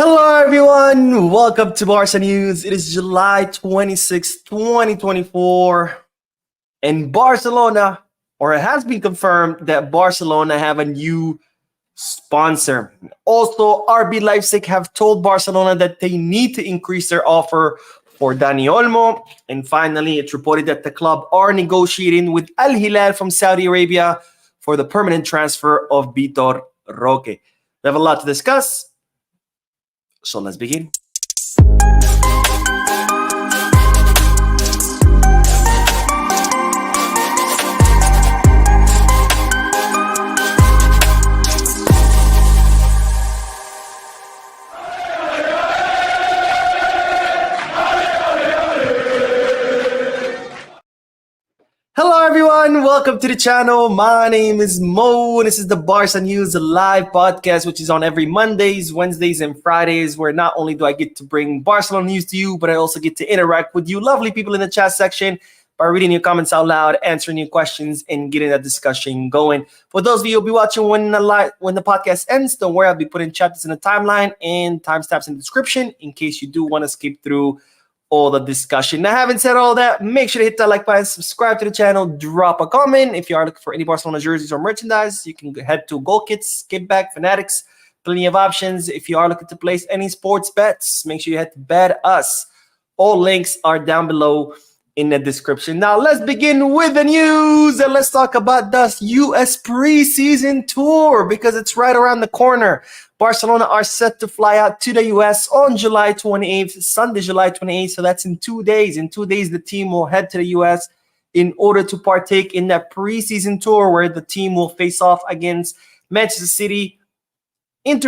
Hello, everyone. Welcome to Barca News. It is July 26, 2024. And Barcelona, or it has been confirmed that Barcelona have a new sponsor. Also, RB Leipzig have told Barcelona that they need to increase their offer for Dani Olmo. And finally, it's reported that the club are negotiating with Al Hilal from Saudi Arabia for the permanent transfer of Vitor Roque. We have a lot to discuss. So let's begin. Hello everyone, welcome to the channel. My name is Mo, and this is the Barca News live podcast, which is on every Mondays, Wednesdays, and Fridays, where not only do I get to bring Barcelona news to you, but I also get to interact with you lovely people in the chat section by reading your comments out loud, answering your questions, and getting that discussion going. For those of you who'll be watching when the podcast ends, don't worry, I'll be putting chapters in the timeline and timestamps in the description in case you do want to skip through all the discussion. Now, having said all that, make sure to hit that like button, subscribe to the channel, drop a comment. If you are looking for any Barcelona jerseys or merchandise, you can head to Goal Kits, Kickback, Fanatics, plenty of options. If you are looking to place any sports bets, make sure you head to Bet Us. All links are down below in the description. Now, let's begin with the news, and let's talk about the U.S. preseason tour because it's right around the corner. Barcelona are set to fly out to the U.S. on July 28th, Sunday, July 28th. So that's in 2 days. In 2 days, the team will head to the U.S. in order to partake in that preseason tour where the team will face off against Manchester City, Real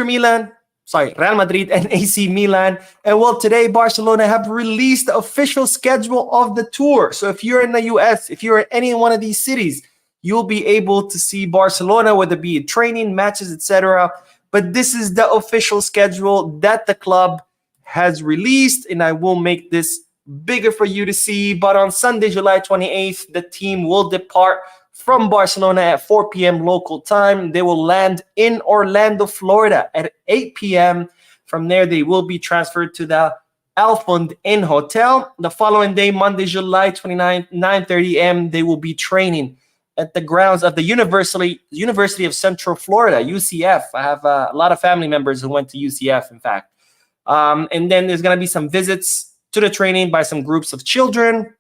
Madrid, and AC Milan. And well, today, Barcelona have released the official schedule of the tour. So if you're in the U.S., if you're in any one of these cities, you'll be able to see Barcelona, whether it be training, matches, etc. But this is the official schedule that the club has released, and I will make this bigger for you to see. But on Sunday, July 28th, the team will depart from Barcelona at 4 p.m. local time. They will land in Orlando, Florida at 8 p.m. From there, they will be transferred to the Alfond Inn Hotel. The following day, Monday, July 29th, 9:30 a.m., they will be training at the grounds of the University of Central Florida, UCF. I have a lot of family members who went to UCF, in fact. And then there's going to be some visits to the training by some groups of children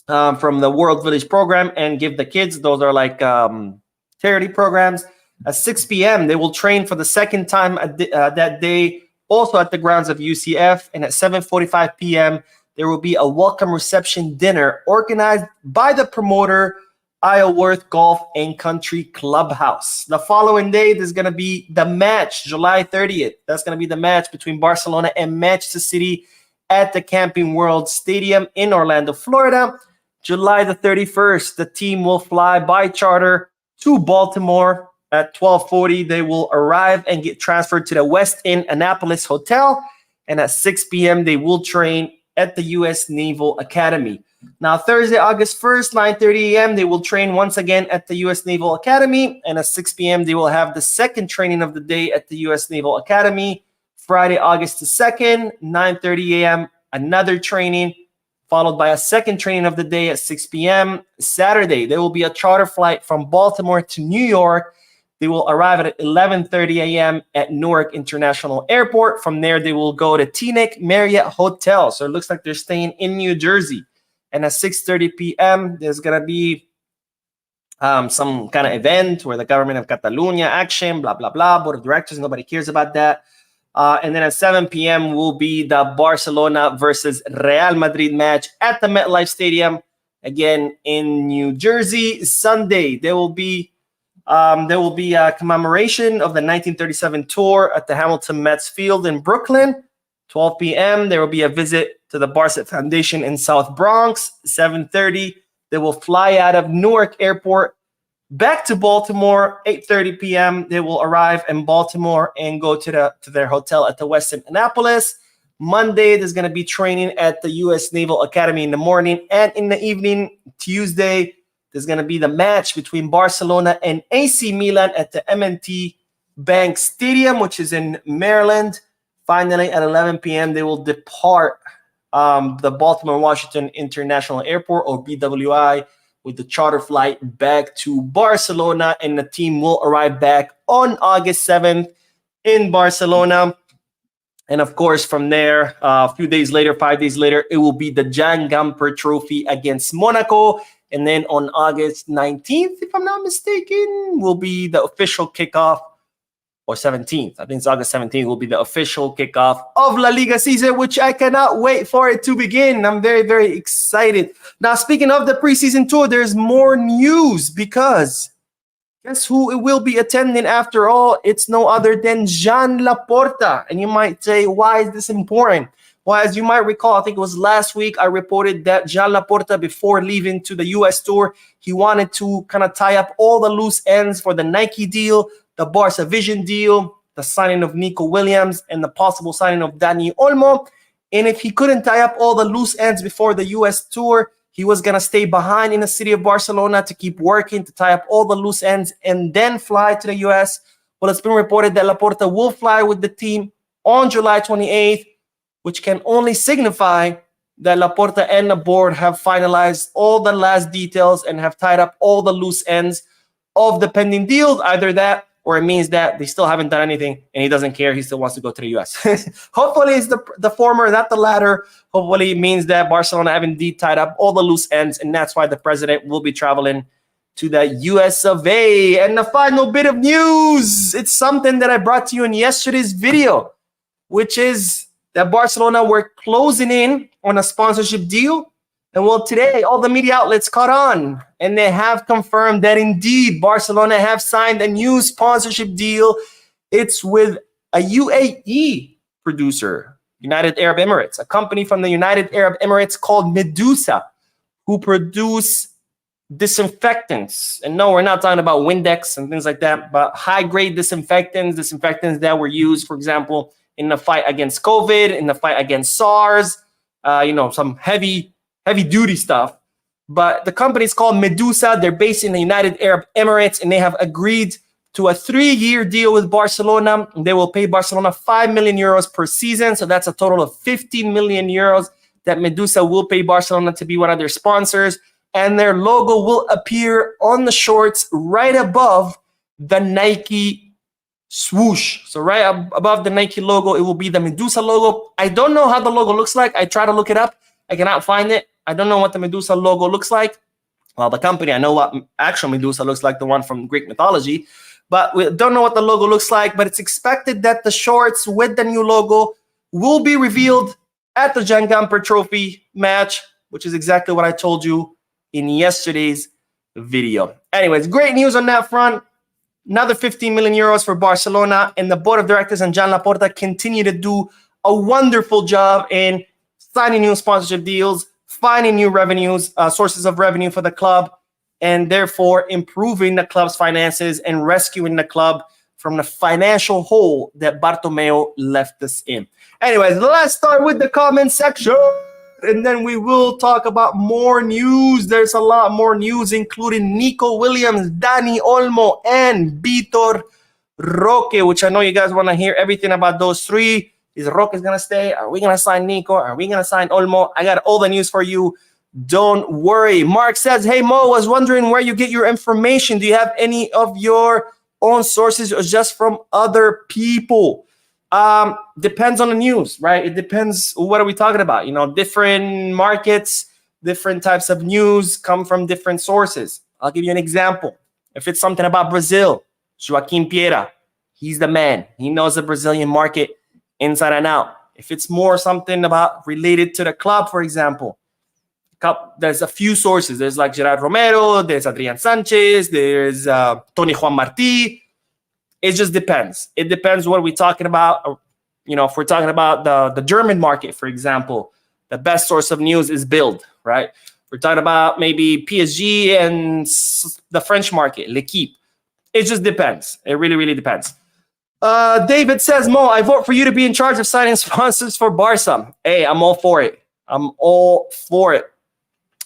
from the World Village program and Give the Kids. Those are like charity programs. At 6 p.m., they will train for the second time that day, also at the grounds of UCF. And at 7:45 p.m., there will be a welcome reception dinner organized by the promoter, Isleworth Golf and Country Clubhouse. The following day, there's going to be the match, July 30th. That's going to be the match between Barcelona and Manchester City at the Camping World Stadium in Orlando, Florida. July the 31st, the team will fly by charter to Baltimore. At 12:40, they will arrive and get transferred to the West End Annapolis Hotel. And at 6 p.m., they will train at the U.S. Naval Academy. Now, Thursday, August 1st, 9:30 a.m., they will train once again at the U.S. Naval Academy. And at 6 p.m., they will have the second training of the day at the U.S. Naval Academy. Friday, August the 2nd, 9:30 a.m., another training, followed by a second training of the day at 6 p.m. Saturday, there will be a charter flight from Baltimore to New York. They will arrive at 11:30 a.m. at Newark International Airport. From there, they will go to Teaneck Marriott Hotel. So it looks like they're staying in New Jersey. And at 6:30 p.m., there's going to be some kind of event where the government of Catalonia action, blah, blah, blah, board of directors, nobody cares about that. And then at 7 p.m. will be the Barcelona versus Real Madrid match at the MetLife Stadium, again in New Jersey. Sunday, there will be a commemoration of the 1937 tour at the Hamilton Mets Field in Brooklyn. 12 p.m., there will be a visit to the Barca Foundation in South Bronx. 7:30, they will fly out of Newark Airport back to Baltimore. 8:30 p.m., they will arrive in Baltimore and go to their hotel at the Westin Annapolis. Monday, there's going to be training at the U.S. Naval Academy in the morning and in the evening. Tuesday, there's going to be the match between Barcelona and AC Milan at the M&T Bank Stadium, which is in Maryland. Finally, at 11 p.m., they will depart the Baltimore-Washington International Airport, or BWI, with the charter flight back to Barcelona, and the team will arrive back on August 7th in Barcelona. And of course, from there, a few days later, 5 days later, it will be the Jan Gamper Trophy against Monaco. And then on August 19th, if I'm not mistaken, will be the official kickoff, or 17th. I think it's August 17th will be the official kickoff of La Liga season, which I cannot wait for it to begin. I'm very, very excited. Now, speaking of the preseason tour, there's more news, because guess who it will be attending after all? It's no other than Joan Laporta. And you might say, why is this important? Well, as you might recall, I think it was last week, I reported that Joan Laporta, before leaving to the US tour, he wanted to kind of tie up all the loose ends for the Nike deal, the Barca Vision deal, the signing of Nico Williams, and the possible signing of Dani Olmo. And if he couldn't tie up all the loose ends before the US tour, he was going to stay behind in the city of Barcelona to keep working to tie up all the loose ends and then fly to the US. Well, it's been reported that Laporta will fly with the team on July 28th, which can only signify that Laporta and the board have finalized all the last details and have tied up all the loose ends of the pending deals. Either that, or it means that they still haven't done anything and he doesn't care. He still wants to go to the US. Hopefully it's the former, not the latter. Hopefully it means that Barcelona have indeed tied up all the loose ends, and that's why the president will be traveling to the US of A. And the final bit of news, it's something that I brought to you in yesterday's video, which is that Barcelona were closing in on a sponsorship deal. And well, today, all the media outlets caught on, and they have confirmed that indeed Barcelona have signed a new sponsorship deal. It's with a UAE producer, United Arab Emirates, a company from the United Arab Emirates called Medusa, who produce disinfectants. And no, we're not talking about Windex and things like that, but high-grade disinfectants that were used, for example, in the fight against COVID, in the fight against SARS, some heavy duty stuff. But the company is called Medusa. They're based in the United Arab Emirates, and they have agreed to a 3-year deal with Barcelona. They will pay Barcelona 5 million euros per season. So that's a total of 15 million euros that Medusa will pay Barcelona to be one of their sponsors. And their logo will appear on the shorts right above the Nike swoosh. So right above the Nike logo, it will be the Medusa logo. I don't know how the logo looks like. I tried to look it up. I cannot find it. I don't know what the Medusa logo looks like. Well, the company, I know what actual Medusa looks like, the one from Greek mythology. But we don't know what the logo looks like. But it's expected that the shorts with the new logo will be revealed at the Jan Gamper Trophy match, which is exactly what I told you in yesterday's video. Anyways, great news on that front. Another 15 million euros for Barcelona, and the board of directors and Joan Laporta continue to do a wonderful job in signing new sponsorship deals, finding new sources of revenue for the club, and therefore improving the club's finances and rescuing the club from the financial hole that Bartomeu left us in. Anyways, let's start with the comment section, and then we will talk about more news. There's a lot more news, including Nico Williams, Dani Olmo, and Vitor Roque, which I know you guys want to hear everything about those three. Is Roque going to stay? Are we going to sign Nico? Are we going to sign Olmo? I got all the news for you. Don't worry. Mark says, hey, Mo, was wondering where you get your information. Do you have any of your own sources or just from other people? Depends on the news, right? It depends. What are we talking about? Different markets, different types of news come from different sources. I'll give you an example. If it's something about Brazil, Joaquim Piera, he's the man. He knows the Brazilian market inside and out. If it's more something about related to the club, for example, there's a few sources. There's like Gerard Romero, there's Adrian Sanchez, there's Tony Juan Martí. It just depends. It depends what we're talking about. If we're talking about the German market, for example, the best source of news is Bild, right? We're talking about maybe PSG and the French market, L'Equipe. It just depends. It really, really depends. David says, Mo, I vote for you to be in charge of signing sponsors for Barca. Hey, I'm all for it.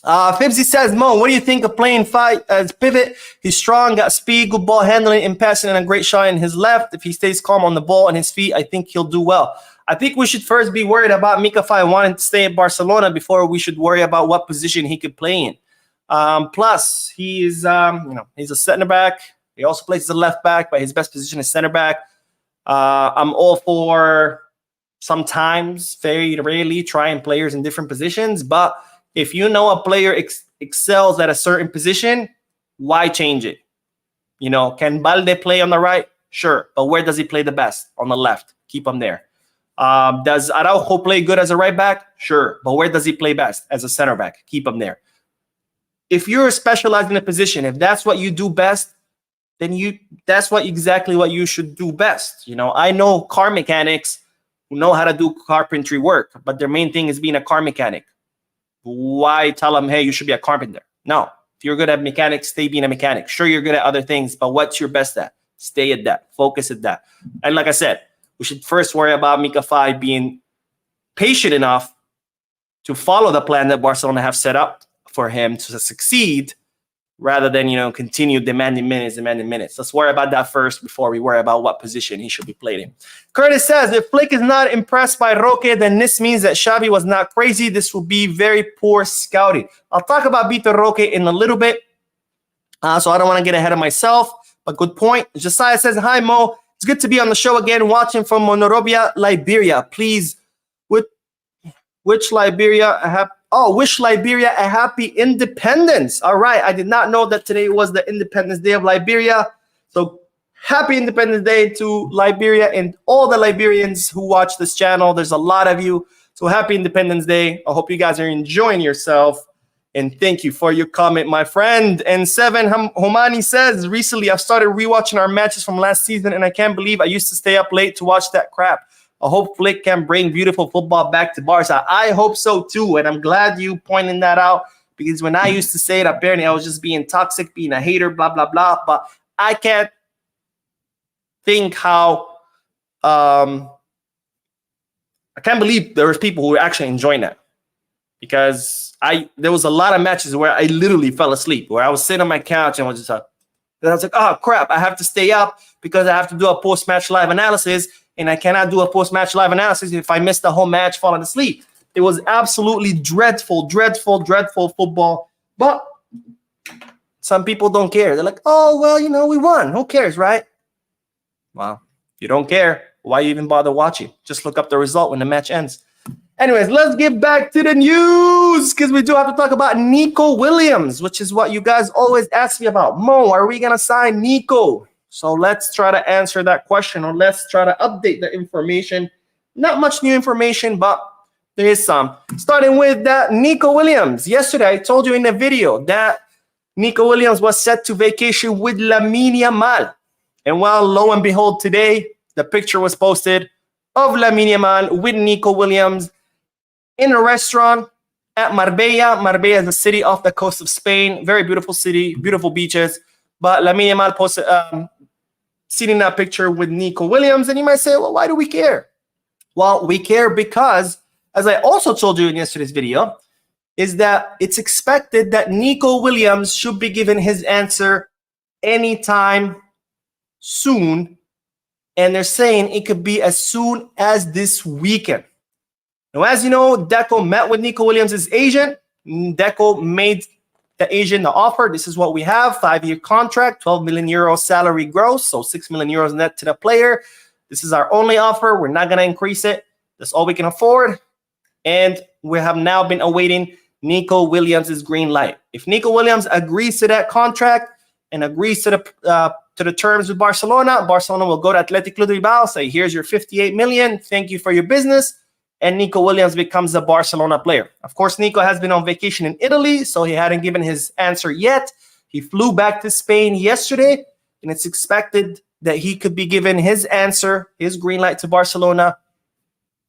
Fibsy says, Mo, what do you think of playing as pivot? He's strong, got speed, good ball handling and passing, and a great shot in his left. If he stays calm on the ball and his feet, I think he'll do well. I think we should first be worried about Mika 5 wanting to stay at Barcelona before we should worry about what position he could play in. Plus, he's a center back. He also plays as a left back, but his best position is center back. I'm all for sometimes, very rarely, trying players in different positions. But if you know a player excels at a certain position, why change it? You know, can Balde play on the right? Sure. But where does he play the best? On the left. Keep him there. Does Araujo play good as a right back? Sure. But where does he play best? As a center back. Keep him there. If you're specialized in a position, if that's what you do best, then that's exactly what you should do best. You know, I know car mechanics who know how to do carpentry work, but their main thing is being a car mechanic. Why tell them, hey, you should be a carpenter? No. If you're good at mechanics, stay being a mechanic. Sure, you're good at other things, but what's your best at? Stay at that. Focus at that. And like I said, we should first worry about Mika 5 being patient enough to follow the plan that Barcelona have set up for him to succeed, rather than, you know, continue demanding minutes. Let's worry about that first before we worry about what position he should be played in. Curtis says, if Flick is not impressed by Roque, then this means that Xavi was not crazy. This will be very poor scouting. I'll talk about Vitor Roque in a little bit, so I don't want to get ahead of myself, but good point. Josiah says, hi, Mo. It's good to be on the show again, watching from Monrovia, Liberia. Please, wish Liberia a happy independence. All right. I did not know that today was the Independence Day of Liberia. So happy Independence Day to Liberia and all the Liberians who watch this channel. There's a lot of you. So happy Independence Day. I hope you guys are enjoying yourself. And thank you for your comment, my friend. And 7 Homani says, recently I've started rewatching our matches from last season, and I can't believe I used to stay up late to watch that crap. I hope Flick can bring beautiful football back to Barca. I hope so too, and I'm glad you pointed that out, because when I used to say it, apparently I was just being toxic, being a hater, blah, blah, blah. But I can't think how I can't believe there was people who were actually enjoying that, because there was a lot of matches where I literally fell asleep, where I was sitting on my couch and was like, oh crap, I have to stay up because I have to do a post-match live analysis, and I cannot do a post-match live analysis if I miss the whole match falling asleep. It was absolutely dreadful football. But some people don't care. They're like, oh, well, you know, we won. Who cares, right? Well, if you don't care, why even bother watching? Just look up the result when the match ends. Anyways, let's get back to the news, because we do have to talk about Nico Williams, which is what you guys always ask me about. Mo, are we going to sign Nico? So let's try to answer that question, or let's try to update the information. Not much new information, but there is some. Starting with that Nico Williams. Yesterday, I told you in the video that Nico Williams was set to vacation with Lamine Yamal. And well, lo and behold, today, the picture was posted of Lamine Yamal with Nico Williams in a restaurant at Marbella. Marbella is a city off the coast of Spain. Very beautiful city, beautiful beaches. But Lamine Yamal posted, seen that picture with Nico Williams. And you might say, well, why do we care? Well, we care because, as I also told you in yesterday's video, is that it's expected that Nico Williams should be given his answer anytime soon. And they're saying it could be as soon as this weekend. Now, as you know, Deco met with Nico Williams' agent. Deco made the agent the offer. This is what we have: 5-year contract, 12 million euro salary gross, so 6 million euros net to the player. This is our only offer. We're not going to increase it. That's all we can afford. And we have now been awaiting Nico Williams' green light. If Nico Williams agrees to that contract and agrees to the terms with Barcelona, Barcelona will go to Athletic Club de Bilbao, say, here's your 58 million. Thank you for your business. And Nico Williams becomes a Barcelona player. Of course, Nico has been on vacation in Italy, so he hadn't given his answer yet. He flew back to Spain yesterday, and it's expected that he could be given his answer, his green light to Barcelona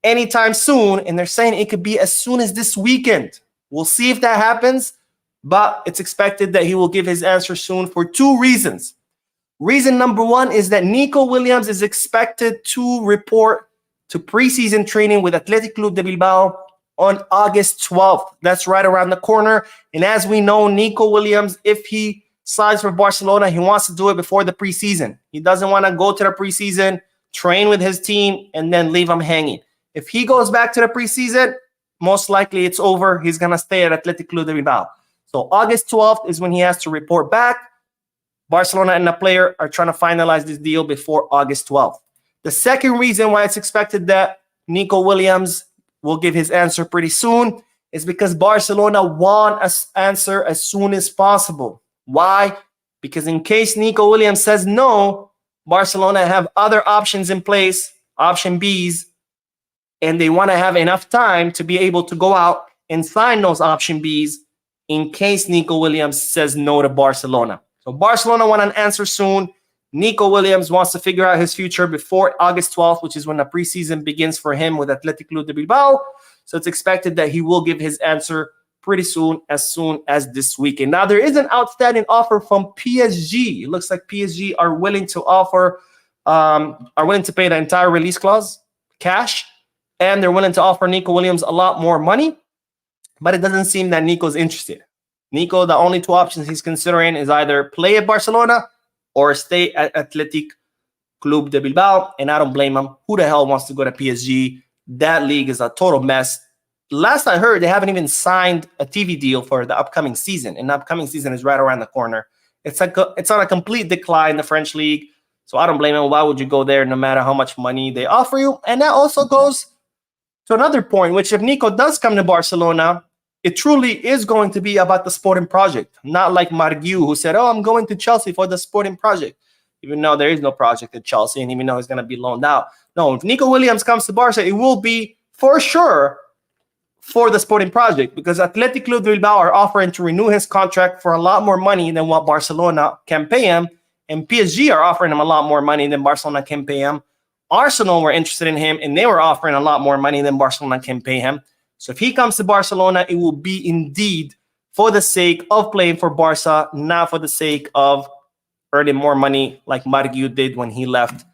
anytime soon. And they're saying it could be as soon as this weekend. We'll see if that happens, but it's expected that he will give his answer soon for 2 reasons. Reason number 1 is that Nico Williams is expected to report to preseason training with Athletic Club de Bilbao on August 12th. That's right around the corner. And as we know, Nico Williams, if he signs for Barcelona, he wants to do it before the preseason. He doesn't want to go to the preseason, train with his team, and then leave them hanging. If he goes back to the preseason, most likely it's over. He's going to stay at Athletic Club de Bilbao. So August 12th is when he has to report back. Barcelona and the player are trying to finalize this deal before August 12th. The second reason why it's expected that Nico Williams will give his answer pretty soon is because Barcelona want an answer as soon as possible. Why? Because in case Nico Williams says no, Barcelona have other options in place, option Bs, and they want to have enough time to be able to go out and sign those option Bs in case Nico Williams says no to Barcelona. So Barcelona want an answer soon. Nico Williams wants to figure out his future before August 12th, which is when the preseason begins for him with Athletic Club de Bilbao. So it's expected that he will give his answer pretty soon as this weekend. Now, there is an outstanding offer from PSG. It looks like PSG are willing to offer, are willing to pay the entire release clause, cash, and they're willing to offer Nico Williams a lot more money, but it doesn't seem that Nico's interested. Nico, the only two options he's considering is either play at Barcelona or stay at Athletic Club de Bilbao, and I don't blame him. Who the hell wants to go to PSG? That league is a total mess. Last I heard, they haven't even signed a TV deal for the upcoming season, and the upcoming season is right around the corner. It's on a complete decline, the French league, so I don't blame him. Why would you go there no matter how much money they offer you? And that also goes to another point, which if Nico does come to Barcelona, it truly is going to be about the sporting project, not like Margiu, who said, oh, I'm going to Chelsea for the sporting project, even though there is no project at Chelsea, and even though he's going to be loaned out. No, if Nico Williams comes to Barca, it will be for sure for the sporting project, because Athletic Club de Bilbao are offering to renew his contract for a lot more money than what Barcelona can pay him, and PSG are offering him a lot more money than Barcelona can pay him. Arsenal were interested in him, and they were offering a lot more money than Barcelona can pay him. So if he comes to Barcelona, it will be indeed for the sake of playing for Barca, not for the sake of earning more money like Margiu did when he left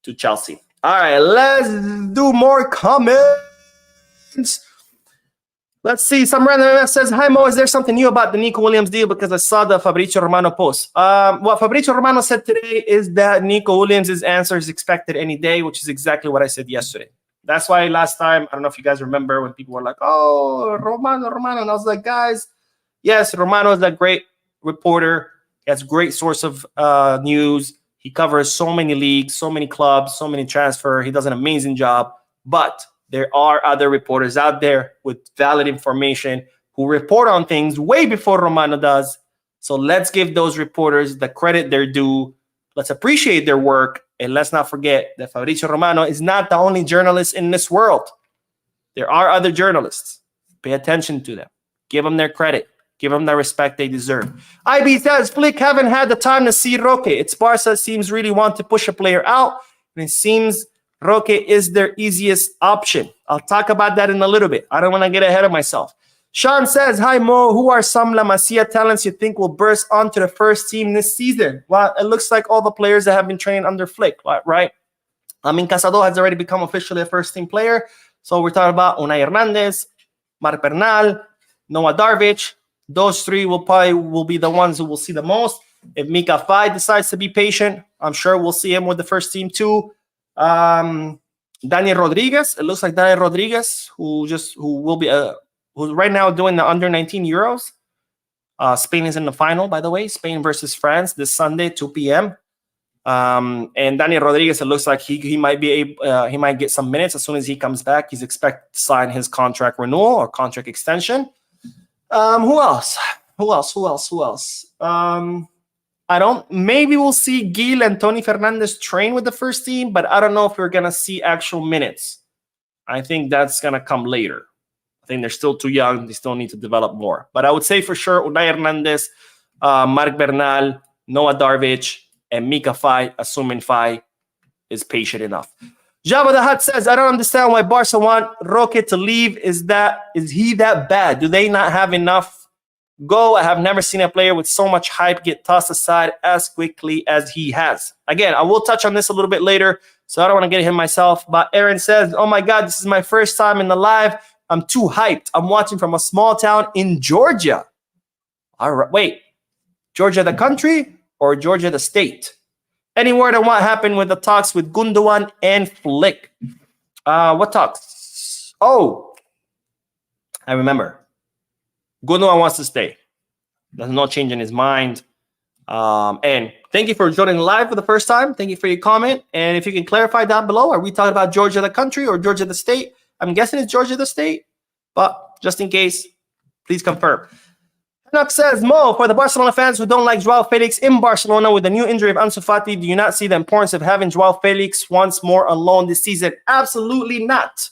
to Chelsea. All right, let's do more comments. Let's see. Some random MF says, hi, Mo, is there something new about the Nico Williams deal? Because I saw the Fabrizio Romano post. What Fabrizio Romano said today is that Nico Williams' answer is expected any day, which is exactly what I said yesterday. That's why last time, I don't know if you guys remember when people were like, oh, Romano. And I was like, guys, yes, Romano is a great reporter. He has a great source of news. He covers so many leagues, so many clubs, so many transfer. He does an amazing job. But there are other reporters out there with valid information who report on things way before Romano does. So let's give those reporters the credit they're due. Let's appreciate their work. And let's not forget that Fabrizio Romano is not the only journalist in this world. There are other journalists. Pay attention to them. Give them their credit. Give them the respect they deserve. IB says, Flick haven't had the time to see Roque. It's Barca seems really want to push a player out. And it seems Roque is their easiest option. I'll talk about that in a little bit. I don't want to get ahead of myself. Sean says, hi, Mo. Who are some La Masia talents you think will burst onto the first team this season? Well, it looks like all the players that have been training under Flick, right? I mean, Casado has already become officially a first-team player. So we're talking about Unai Hernandez, Marc Bernal, Noah Darvic. Those three will be the ones who will see the most. If Mika Fai decides to be patient, I'm sure we'll see him with the first team too. Daniel Rodriguez. It looks like Daniel Rodriguez, who's right now doing the under-19 Euros. Spain is in the final, by the way. Spain versus France this Sunday, 2 p.m. And Daniel Rodriguez, it looks like he might get some minutes as soon as he comes back. He's expected to sign his contract renewal or contract extension. Who else? Maybe we'll see Gil and Tony Fernandez train with the first team, but I don't know if we're going to see actual minutes. I think that's going to come later. I think they're still too young. They still need to develop more. But I would say for sure, Unai Hernandez, Marc Bernal, Noah Darvic, and Mika Fai, assuming Fai is patient enough. Jabba the Hutt says, I don't understand why Barca want Roque to leave. Is he that bad? Do they not have enough go? I have never seen a player with so much hype get tossed aside as quickly as he has. Again, I will touch on this a little bit later, so I don't want to get him myself. But Aaron says, oh my God, this is my first time in the live. I'm too hyped. I'm watching from a small town in Georgia. All right, wait. Georgia the country or Georgia the state? Any word on what happened with the talks with Gundogan and Flick? What talks? Oh, I remember. Gundogan wants to stay. There's no change in his mind. And thank you for joining live for the first time. Thank you for your comment. And if you can clarify down below, are we talking about Georgia the country or Georgia the state? I'm guessing it's Georgia the state, but just in case, please confirm. Enoch says, Mo, for the Barcelona fans who don't like Joao Felix in Barcelona with the new injury of Ansu Fati, do you not see the importance of having Joao Felix once more alone this season? Absolutely not.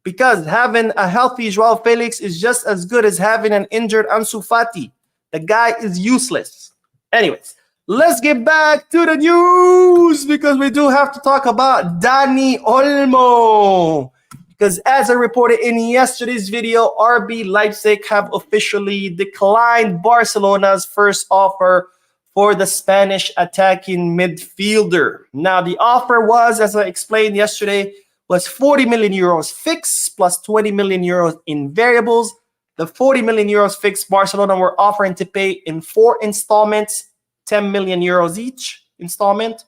Because having a healthy Joao Felix is just as good as having an injured Ansu Fati. The guy is useless. Anyways, let's get back to the news because we do have to talk about Dani Olmo. Because as I reported in yesterday's video, RB Leipzig have officially declined Barcelona's first offer for the Spanish attacking midfielder. Now, the offer was, as I explained yesterday, was 40 million euros fixed plus 20 million euros in variables. The 40 million euros fixed, Barcelona were offering to pay in 4 installments, 10 million euros each installment,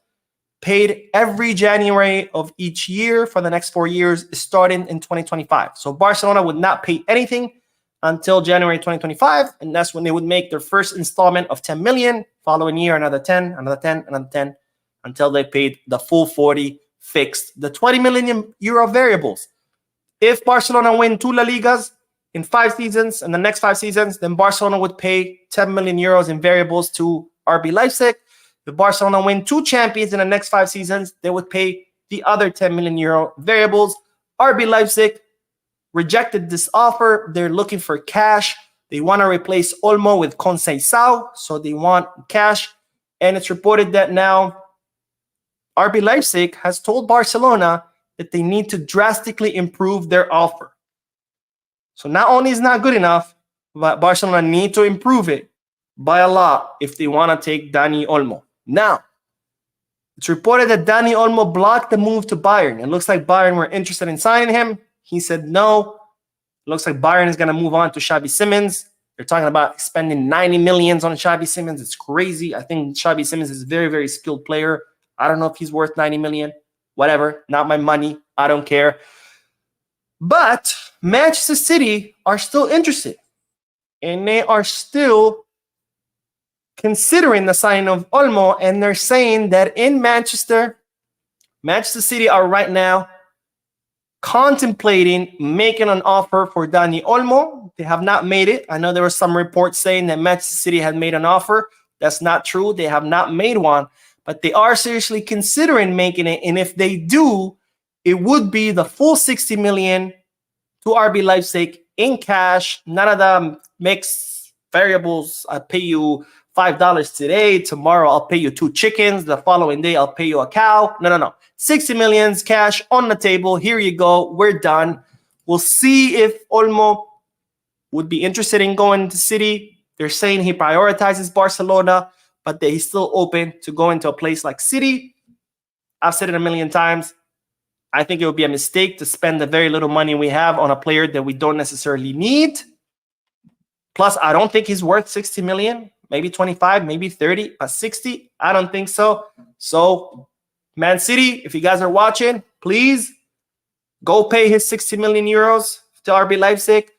paid every January of each year for the next 4 years, starting in 2025. So Barcelona would not pay anything until January 2025, and that's when they would make their first installment of 10 million. Following year, another 10, another 10, another 10, until they paid the full 40 fixed. The 20 million euro variables. If Barcelona win 2 La Ligas in 5 seasons, and the next 5 seasons, then Barcelona would pay 10 million euros in variables to RB Leipzig. If Barcelona win 2 champions in the next 5 seasons, they would pay the other 10 million euro variables. RB Leipzig rejected this offer. They're looking for cash. They want to replace Olmo with Conceição, so they want cash. And it's reported that now RB Leipzig has told Barcelona that they need to drastically improve their offer. So not only is it not good enough, but Barcelona need to improve it by a lot if they want to take Dani Olmo. Now, it's reported that Dani Olmo blocked the move to Bayern. It looks like Bayern were interested in signing him. He said no. It looks like Bayern is going to move on to Xavi Simons. They're talking about spending 90 millions on Xavi Simons. It's crazy. I think Xavi Simons is a very, very skilled player. I don't know if he's worth 90 million. Whatever. Not my money. I don't care. But Manchester City are still interested. And they are still considering the signing of Olmo, and they're saying that in Manchester City are right now contemplating making an offer for Dani Olmo. They have not made it. I know there were some reports saying that Manchester City had made an offer. That's not true. They have not made one, but they are seriously considering making it. And if they do, it would be the full 60 million to RB Leipzig in cash. None of them mixed variables. I pay you $5 today. Tomorrow, I'll pay you 2 chickens. The following day, I'll pay you a cow. No. 60 millions cash on the table. Here you go. We're done. We'll see if Olmo would be interested in going to City. They're saying he prioritizes Barcelona, but that he's still open to going to a place like City. I've said it a million times. I think it would be a mistake to spend the very little money we have on a player that we don't necessarily need. Plus, I don't think he's worth 60 million. Maybe 25, maybe 30, but 60, I don't think so. So, Man City, if you guys are watching, please go pay his 60 million euros to RB Leipzig.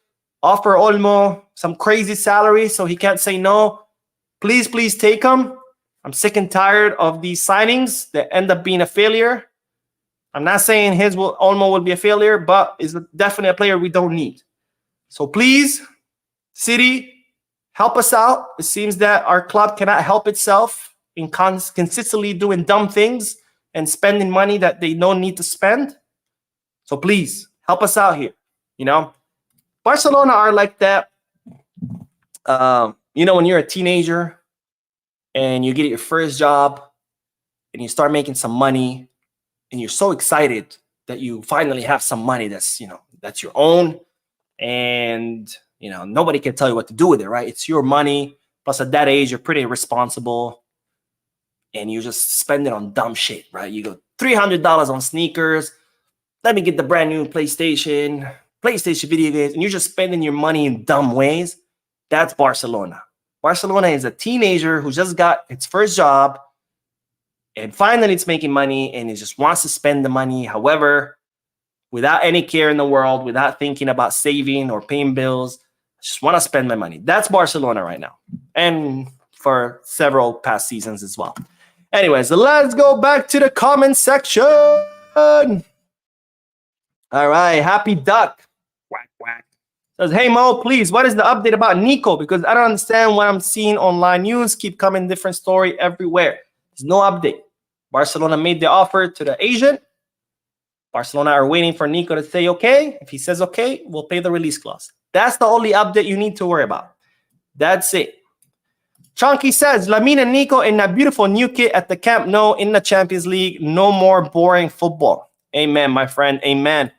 Offer Olmo some crazy salary so he can't say no. Please take him. I'm sick and tired of these signings that end up being a failure. I'm not saying Olmo will be a failure, but is definitely a player we don't need. So please, City, help us out. It seems that our club cannot help itself in consistently doing dumb things and spending money that they don't need to spend. So please, help us out here. Barcelona are like that. When you're a teenager and you get your first job and you start making some money and you're so excited that you finally have some money that's your own, and nobody can tell you what to do with it, right? It's your money. Plus, at that age, you're pretty irresponsible, and you just spend it on dumb shit, right? You go $300 on sneakers. Let me get the brand new PlayStation video games, and you're just spending your money in dumb ways. That's Barcelona. Barcelona is a teenager who just got its first job, and finally it's making money, and it just wants to spend the money however, without any care in the world, without thinking about saving or paying bills. I just want to spend my money. That's Barcelona right now, and for several past seasons as well. Anyways, let's go back to the comment section. All right, Happy Duck. Quack, quack. Says, hey Mo, please, what is the update about Nico? Because I don't understand what I'm seeing online news. Keep coming, different story everywhere. There's no update. Barcelona made the offer to the agent. Barcelona are waiting for Nico to say okay. If he says okay, we'll pay the release clause. That's the only update you need to worry about. That's it. Chunky says, Lamine and Nico in a beautiful new kit at the Camp Nou in the Champions League. No more boring football. Amen, my friend. Amen.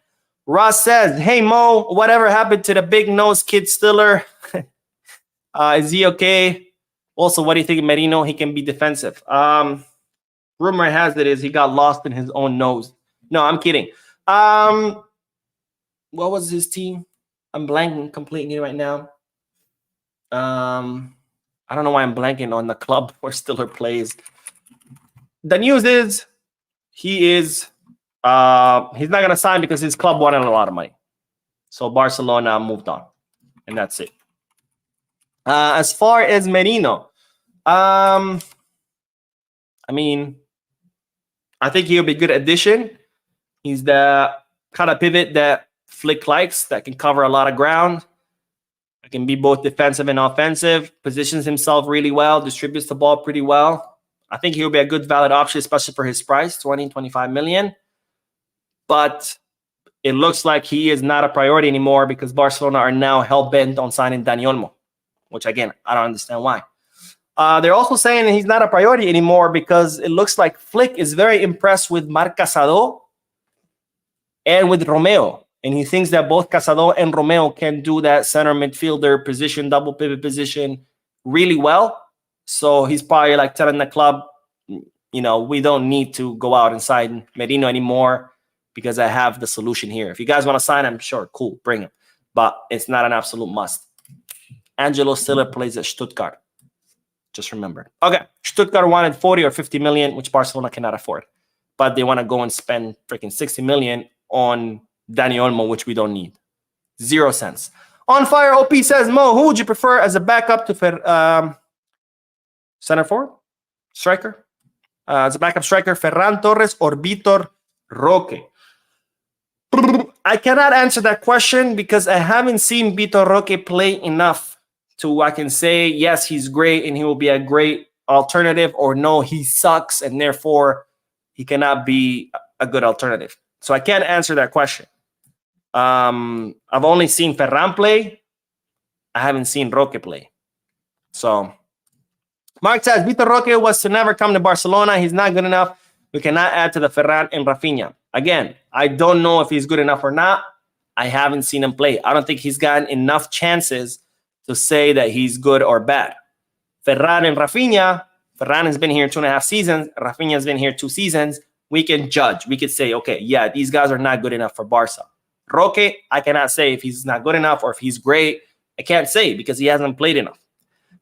Ross says, hey, Mo, whatever happened to the big nose kid Stiller? Is he okay? Also, what do you think of Merino? He can be defensive. Rumor has it is he got lost in his own nose. No, I'm kidding. What was his team? I'm blanking completely right now. I don't know why I'm blanking on the club where Stiller plays. The news is he's not going to sign because his club wanted a lot of money. So Barcelona moved on, and that's it. As far as Merino, I mean, I think he'll be a good addition. He's the kind of pivot that Flick likes, that can cover a lot of ground. It can be both defensive and offensive, positions himself really well, distributes the ball pretty well. I think he'll be a good valid option, especially for his price, 20, 25 million. But it looks like he is not a priority anymore because Barcelona are now hell-bent on signing Dani Olmo, which, again, I don't understand why. They're also saying that he's not a priority anymore because it looks like Flick is very impressed with Marc Casado and with Romeo. And he thinks that both Casado and Romeo can do that center midfielder position, double pivot position really well. So he's probably like telling the club, you know, we don't need to go out and sign Merino anymore because I have the solution here. If you guys want to sign him, sure, cool, bring him. But it's not an absolute must. Angelo Stiller plays at Stuttgart. Just remember. Okay, Stuttgart wanted 40 or 50 million, which Barcelona cannot afford. But they want to go and spend freaking 60 million on Dani Olmo, which we don't need. 0 cents. On Fire OP says, Mo, who would you prefer as a backup to center forward? Striker? As a backup striker, Ferran Torres or Vitor Roque? I cannot answer that question because I haven't seen Vitor Roque play enough to I can say, yes, he's great and he will be a great alternative, or no, he sucks and therefore he cannot be a good alternative. So I can't answer that question. I've only seen Ferran play. I haven't seen Roque play. So Mark says, Vitor Roque was to never come to Barcelona. He's not good enough. We cannot add to the Ferran and Rafinha. Again, I don't know if he's good enough or not. I haven't seen him play. I don't think he's gotten enough chances to say that he's good or bad. Ferran and Rafinha, Ferran has been here 2.5 seasons. Rafinha has been here 2 seasons. We can judge. We could say, okay, yeah, these guys are not good enough for Barca. Roque, I cannot say if he's not good enough or if he's great. I can't say because he hasn't played enough.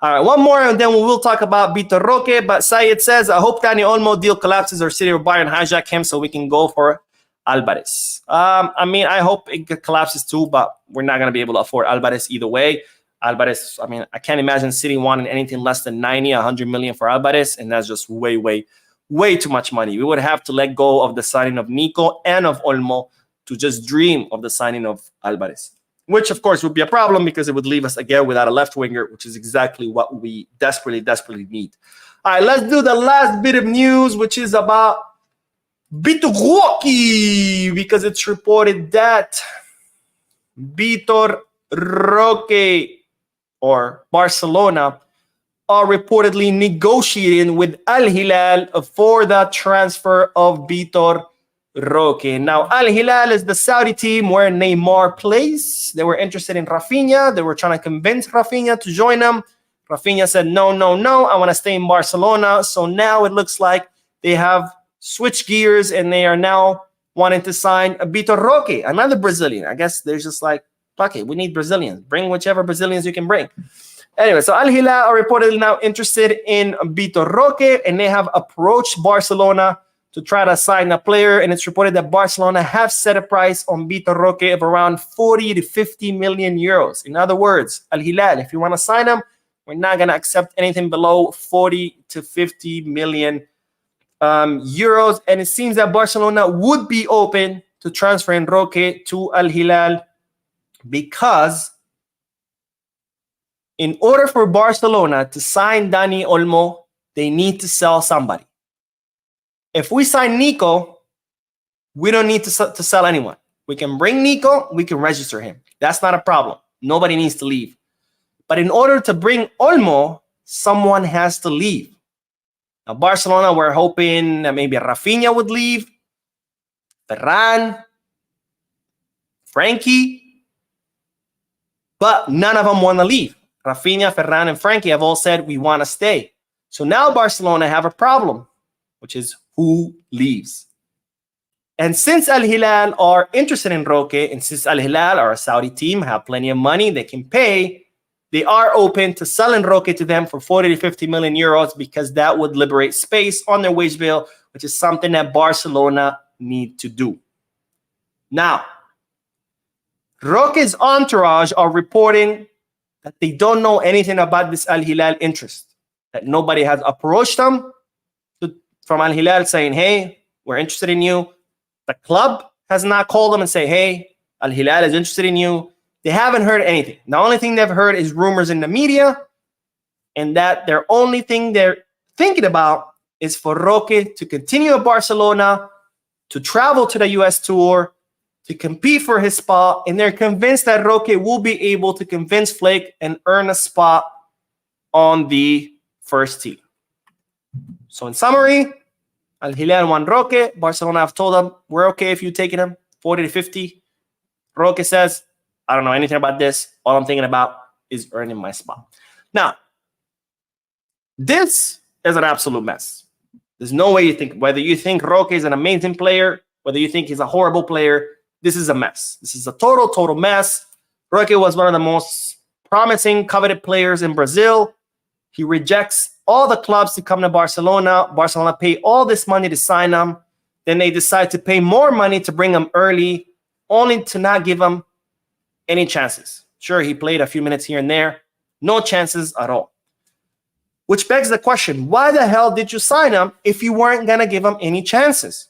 All right, one more, and then we will talk about Vitor Roque. But Sayed says, I hope Dani Olmo deal collapses or City or Bayern hijack him so we can go for Alvarez. I mean, I hope it collapses too, but we're not going to be able to afford Alvarez either way. Alvarez, I mean, I can't imagine City wanting anything less than 90, 100 million for Alvarez, and that's just way, way, way too much money. We would have to let go of the signing of Nico and of Olmo to just dream of the signing of Alvarez, which, of course, would be a problem because it would leave us again without a left winger, which is exactly what we desperately, desperately need. All right, let's do the last bit of news, which is about Vitor Roque, because it's reported that Vitor Roque or Barcelona are reportedly negotiating with Al Hilal for the transfer of Vitor Roque. Now, Al Hilal is the Saudi team where Neymar plays. They were interested in Rafinha. They were trying to convince Rafinha to join them. Rafinha said, no, no, no, I want to stay in Barcelona. So now it looks like they have switched gears and they are now wanting to sign Vitor Roque, another Brazilian. I guess they're just like, fuck it, we need Brazilians. Bring whichever Brazilians you can bring. Anyway, so Al Hilal are reportedly now interested in Vitor Roque, and they have approached Barcelona to try to sign a player, and it's reported that Barcelona have set a price on Vitor Roque of around 40 to 50 million euros. In other words, Al Hilal, if you want to sign him, we're not going to accept anything below 40 to 50 million euros. And it seems that Barcelona would be open to transferring Roque to Al Hilal, because in order for Barcelona to sign Dani Olmo, they need to sell somebody. If we sign Nico, we don't need to sell anyone. We can bring Nico, we can register him. That's not a problem. Nobody needs to leave. But in order to bring Olmo, someone has to leave. Now, Barcelona, we're hoping that maybe Rafinha would leave, Ferran, Frankie, but none of them want to leave. Rafinha, Ferran, and Frankie have all said we want to stay. So now Barcelona have a problem, which is who leaves. And since Al Hilal are interested in Roque, and since Al Hilal are a Saudi team, have plenty of money, they can pay, they are open to selling Roque to them for 40 to 50 million euros, because that would liberate space on their wage bill, which is something that Barcelona need to do. Now, Roque's entourage are reporting that they don't know anything about this Al Hilal interest, that nobody has approached them from Al Hilal saying, hey, we're interested in you. The club has not called them and say, hey, Al Hilal is interested in you. They haven't heard anything. The only thing they've heard is rumors in the media, and that their only thing they're thinking about is for Roque to continue at Barcelona, to travel to the US tour, to compete for his spot, and they're convinced that Roque will be able to convince Flake and earn a spot on the first team. So in summary, Al Hilal want Roque. Barcelona have told them, we're okay if you taking him, 40 to 50. Roque says, I don't know anything about this. All I'm thinking about is earning my spot. Now, this is an absolute mess. There's no way you think, whether you think Roque is an amazing player, whether you think he's a horrible player, this is a mess. This is a total mess. Roque was one of the most promising, coveted players in Brazil. He rejects all the clubs to come to Barcelona. Barcelona pay all this money to sign him. Then they decide to pay more money to bring him early, only to not give him any chances. Sure, he played a few minutes here and there. No chances at all. Which begs the question, why the hell did you sign him if you weren't going to give him any chances?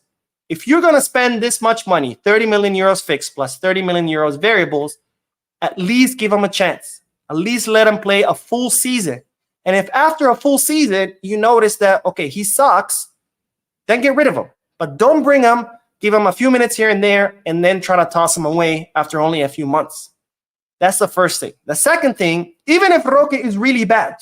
If you're going to spend this much money, 30 million euros fixed plus 30 million euros variables, at least give him a chance. At least let him play a full season. And if after a full season, you notice that, okay, he sucks, then get rid of him. But don't bring him, give him a few minutes here and there, and then try to toss him away after only a few months. That's the first thing. The second thing, even if Roque is really bad,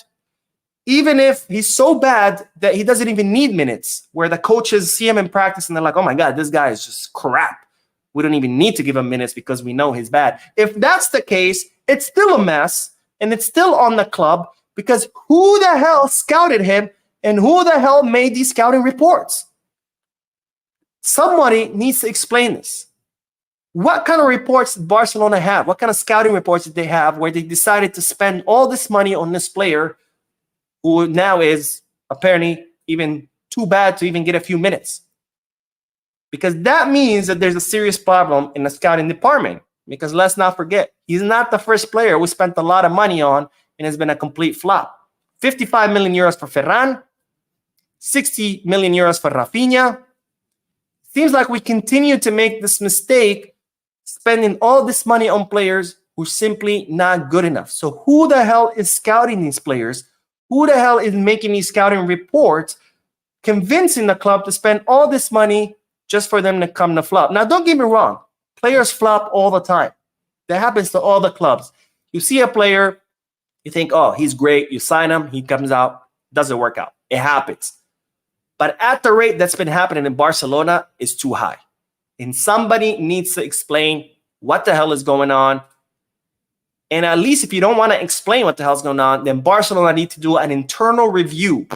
even if he's so bad that he doesn't even need minutes, where the coaches see him in practice and they're like, oh my God, this guy is just crap. We don't even need to give him minutes because we know he's bad. If that's the case, it's still a mess, and it's still on the club, because who the hell scouted him and who the hell made these scouting reports? Somebody needs to explain this. What kind of reports did Barcelona have? What kind of scouting reports did they have where they decided to spend all this money on this player who now is apparently even too bad to even get a few minutes? Because that means that there's a serious problem in the scouting department. Because let's not forget, he's not the first player we spent a lot of money on and has been a complete flop. 55 million euros for Ferran, 60 million euros for Rafinha. Seems like we continue to make this mistake, spending all this money on players who are simply not good enough. So who the hell is scouting these players? Who the hell is making these scouting reports, convincing the club to spend all this money just for them to come to flop? Now, don't get me wrong. Players flop all the time. That happens to all the clubs. You see a player, you think, oh, he's great. You sign him, he comes out, doesn't work out. It happens. But at the rate that's been happening in Barcelona is too high. And somebody needs to explain what the hell is going on. And at least if you don't want to explain what the hell's going on, then Barcelona need to do an internal review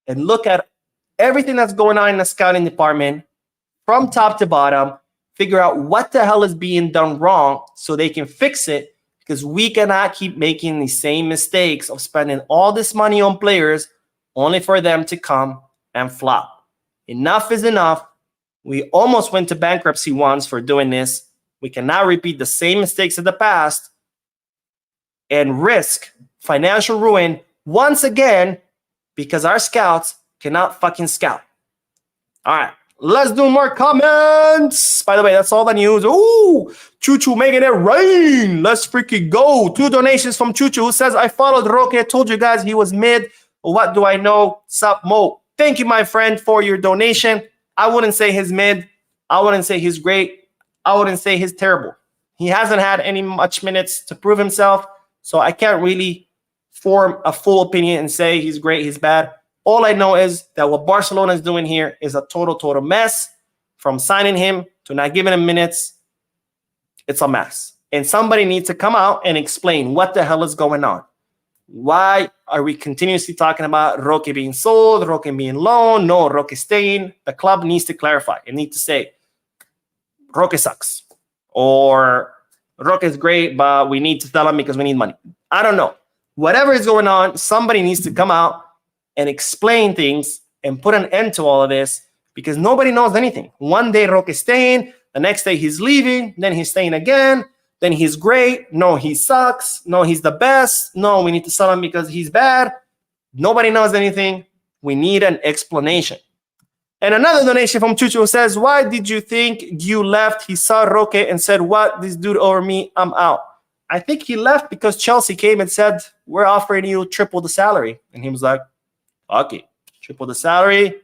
and look at everything that's going on in the scouting department from top to bottom, figure out what the hell is being done wrong so they can fix it, because we cannot keep making the same mistakes of spending all this money on players only for them to come and flop. Enough is enough. We almost went to bankruptcy once for doing this. We cannot repeat the same mistakes of the past and risk financial ruin once again because our scouts cannot fucking scout. All right, let's do more comments. By the way, that's all the news. Ooh, Choo making it rain. Let's freaking go. 2 donations from Choo, who says, I followed Roque. I told you guys he was mid. What do I know? Sup, Mo. Thank you, my friend, for your donation. I wouldn't say he's mid. I wouldn't say he's great. I wouldn't say he's terrible. He hasn't had any much minutes to prove himself, so I can't really form a full opinion and say he's great, he's bad. All I know is that what Barcelona is doing here is a total mess. From signing him to not giving him minutes, it's a mess. And somebody needs to come out and explain what the hell is going on. Why are we continuously talking about Roque being sold, Roque being loaned, no, Roque staying? The club needs to clarify. It needs to say, Roque sucks. Or Roque is great, but we need to sell him because we need money. I don't know. Whatever is going on, somebody needs to come out and explain things and put an end to all of this because nobody knows anything. One day Roque is staying, the next day he's leaving, then he's staying again, then he's great. No, he sucks. No, he's the best. No, we need to sell him because he's bad. Nobody knows anything. We need an explanation. And another donation from Chucho says, why did you think you left? He saw Roque and said, what? This dude over me, I'm out. I think he left because Chelsea came and said, we're offering you triple the salary. And he was like, okay, triple the salary.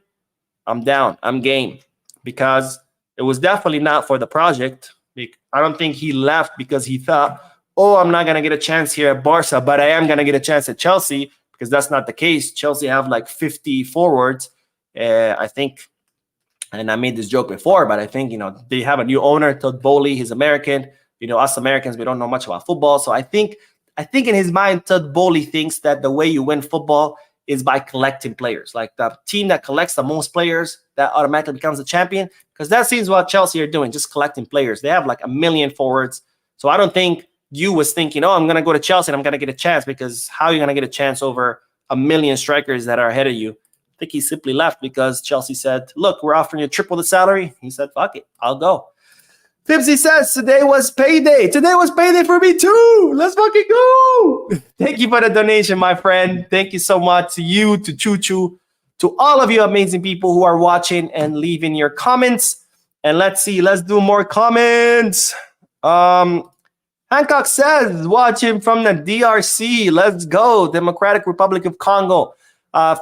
I'm down. I'm game. Because it was definitely not for the project. I don't think he left because he thought, oh, I'm not going to get a chance here at Barca, but I am going to get a chance at Chelsea, because that's not the case. Chelsea have like 50 forwards. I think, and I made this joke before, but I think, they have a new owner, Todd Bowley. He's American. Us Americans, we don't know much about football. So I think in his mind, Todd Bowley thinks that the way you win football is by collecting players. Like the team that collects the most players, that automatically becomes a champion. Because that seems what Chelsea are doing, just collecting players. They have like 1 million forwards. So I don't think you was thinking, oh, I'm going to go to Chelsea and I'm going to get a chance, because how are you going to get a chance over 1 million strikers that are ahead of you? I think he simply left because Chelsea said, look, we're offering you triple the salary. He said, fuck it, I'll go. Fibsy says, today was payday. Today was payday for me too. Let's fucking go. Thank you for the donation, my friend. Thank you so much to you, to Choo, to all of you amazing people who are watching and leaving your comments. And let's do more comments. Hancock says, watching from the DRC. Let's go. Democratic Republic of Congo.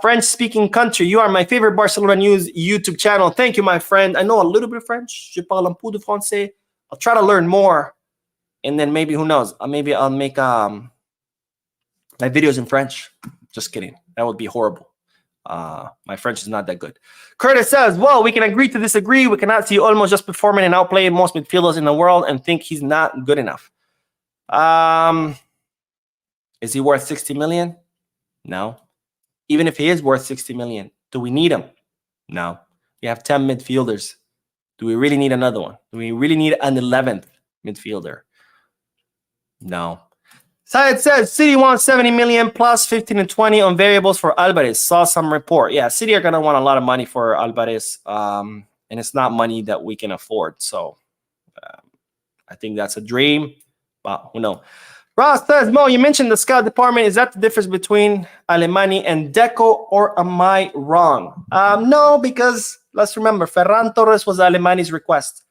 French-speaking country. You are my favorite Barcelona News YouTube channel. Thank you, my friend. I know a little bit of French. Je parle un peu de français. I'll try to learn more. And then maybe, who knows? Maybe I'll make my videos in French. Just kidding. That would be horrible. My French is not that good. Curtis says, well, we can agree to disagree. We cannot see Olmo just performing and outplaying most midfielders in the world and think he's not good enough. Is he worth 60 million? No. Even if he is worth 60 million, do we need him? No. We have 10 midfielders. Do we really need another one? Do we really need an 11th midfielder? No. Syed says, City wants 70 million plus 15 and 20 on variables for Alvarez. Saw some report. Yeah, City are going to want a lot of money for Alvarez. And it's not money that we can afford. So I think that's a dream. But who knows? Ross says, Mo, you mentioned the scout department. Is that the difference between Alemany and Deco, or am I wrong? No, because let's remember, Ferran Torres was Alemany's request.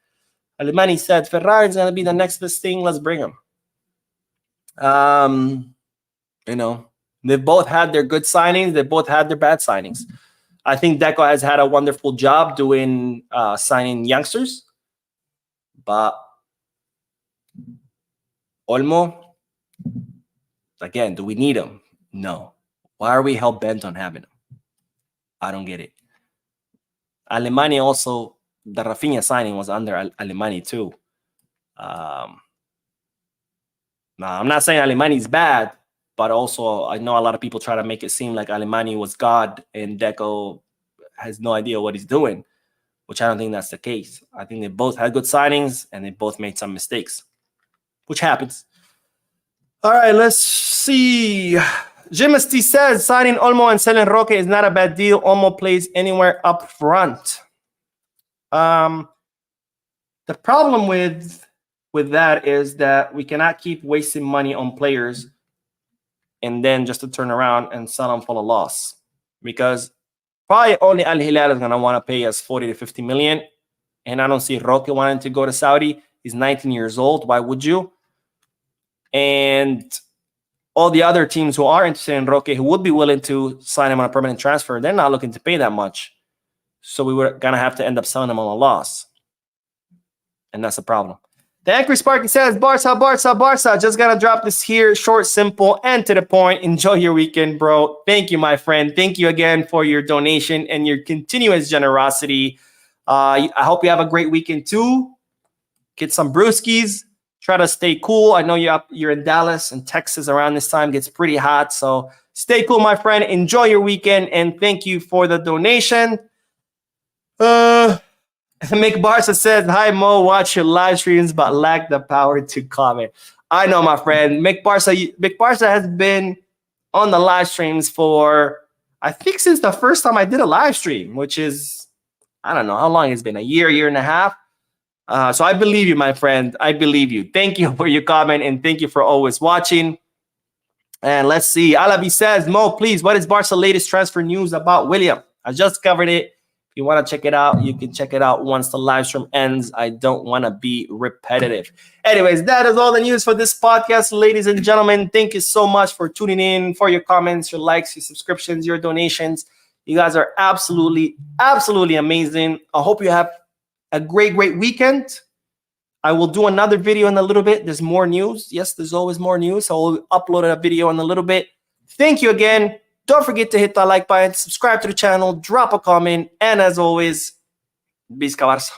Alemany said, Ferran is going to be the next best thing. Let's bring him. They've both had their good signings. They both had their bad signings. I think Deco has had a wonderful job doing signing youngsters. But Olmo, again, do we need him? No. Why are we hell-bent on having him? I don't get it. Alemany also, the Rafinha signing was under Alemany too. Now, I'm not saying Alemany's bad, but also I know a lot of people try to make it seem like Alemany was God and Deco has no idea what he's doing, which I don't think that's the case. I think they both had good signings and they both made some mistakes, which happens. All right, let's see. Jimisty says signing Olmo and selling Roque is not a bad deal. Olmo plays anywhere up front. The problem with that is that we cannot keep wasting money on players and then just to turn around and sell them for a loss, because probably only Al Hilal is going to want to pay us 40 to 50 million. And I don't see Roque wanting to go to Saudi. He's 19 years old. Why would you? And all the other teams who are interested in Roque, who would be willing to sign him on a permanent transfer, they're not looking to pay that much. So we were going to have to end up selling him on a loss. And that's a problem. The Angry Sparky says, Barca, Barca, Barca. Just going to drop this here. Short, simple, and to the point. Enjoy your weekend, bro. Thank you, my friend. Thank you again for your donation and your continuous generosity. I hope you have a great weekend, too. Get some brewskis. Try to stay cool. I know you're in Dallas and Texas around this time. It gets pretty hot. So stay cool, my friend. Enjoy your weekend. And thank you for the donation. Mick Barca says, hi, Mo. Watch your live streams, but lack the power to comment. I know, my friend. Mick Barca has been on the live streams for, I think, since the first time I did a live stream, which is, I don't know how long it's been, a year and a half. So I believe you, my friend. I believe you. Thank you for your comment, and thank you for always watching. And let's see. Alavi says, Mo, please, what is Barca's latest transfer news about William? I just covered it. If you want to check it out, you can check it out once the live stream ends. I don't want to be repetitive. Anyways, that is all the news for this podcast, ladies and gentlemen. Thank you so much for tuning in, for your comments, your likes, your subscriptions, your donations. You guys are absolutely, absolutely amazing. I hope you have a great weekend. I will do another video in a little bit. There's more news. Yes, there's always more news. So I'll upload a video in a little bit. Thank you again. Don't forget to hit that like button, subscribe to the channel, drop a comment, and as always, Visca Barça.